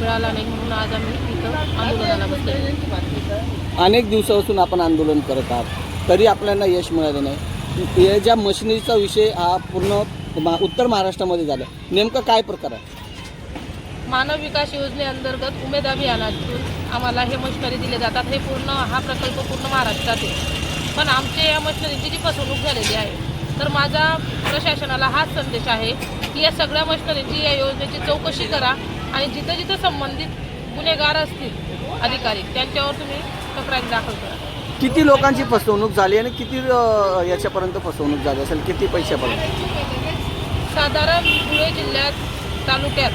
मिळाला नाही म्हणून आज आम्ही इथं आंदोलनाला बसलो. अनेक दिवसापासून आपण आंदोलन करत आहात, तरी आपल्याला यश मिळालं नाही. या ज्या मशिनरीचा विषय हा पूर्ण उत्तर महाराष्ट्रामध्ये झाला, नेमकं काय प्रकार आहे? मानव विकास योजनेअंतर्गत उमेद अभियानातून आम्हाला हे मशिनरी दिले जातात. हे हा प्रकल्प पूर्ण महाराष्ट्रात आहे. पण आमच्या या मशिनरीची जी फसवणूक झालेली आहे, तर माझा प्रशासनाला हाच संदेश आहे की या सगळ्या मशिनरीची, या योजनेची चौकशी करा आणि जिथं जिथं संबंधित गुन्हेगार असतील अधिकारी, त्यांच्यावर तुम्ही तक्रारी दाखल करा. किती लोकांची फसवणूक झाली आणि किती याच्यापर्यंत फसवणूक झाली असेल, किती पैशापर्यंत? साधारण धुळे जिल्ह्यात तालुक्यात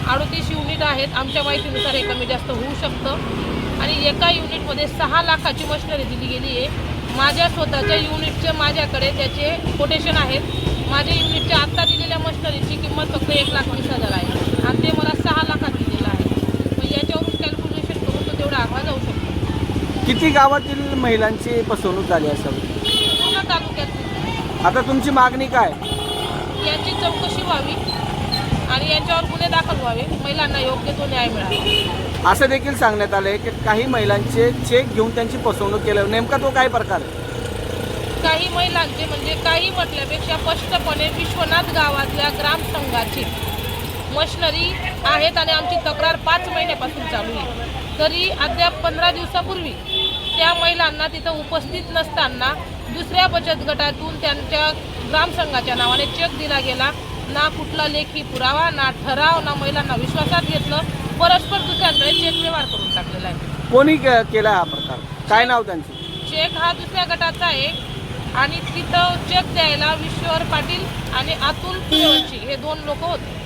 38 युनिट आहेत. आमच्या माहितीनुसार हे कमी जास्त होऊ शकतं. आणि एका युनिटमध्ये 6 लाखाची मशिनरी दिली गेली आहे. माझ्या स्वतःच्या युनिटचे माझ्याकडे त्याचे कोटेशन आहेत. माझ्या युनिटच्या आत्ता दिलेल्या मशिनरीची किंमत फक्त 1,20,000 आहे आणि ते मला 6 लाखात दिलेलं आहे. मग याच्यावरून कॅल्क्युलेशन करून तो तेवढा आकडा जाऊ शकतो. किती गावातील महिलांची फसवणूक झाली असेल? पूर्ण तालुक्यात. आता तुमची मागणी काय? यांची चौकशी व्हावी आणि यांच्यावर गुन्हे दाखल व्हावे. महिलांना योग्य तो न्याय मिळावा. असं देखील सांगण्यात आलं आहे की काही महिलांचे चेक घेऊन त्यांची फसवणूक केली. नेमका तो काय प्रकार आहे? काही महिलांचे म्हणजे काही म्हटल्यापेक्षा स्पष्टपणे विश्वनाथ गावातल्या ग्रामसंघाची मशिनरी आहेत आणि आमची तक्रार 5 महिन्यापासून चालू आहे. तरी अद्याप 15 दिवसापूर्वी त्या महिलांना तिथं उपस्थित नसताना दुसऱ्या बचत गटातून त्यांच्या ग्रामसंघाच्या नावाने चेक दिला गेला. ना कुठला लेखी पुरावा, ना ठराव, ना महिलांना विश्वासात घेतलं. परस्पर दुसऱ्यांकडे चेक व्यवहार करून टाकलेला आहे. कोणी केला हा प्रकार? काय नाव त्यांचं? चेक हा दुसऱ्या गटाचा आहे आणि तिथं चेक द्यायला विश्वर पाटील आणि अतुल सूर्यवंशी हे 2 लोक होते.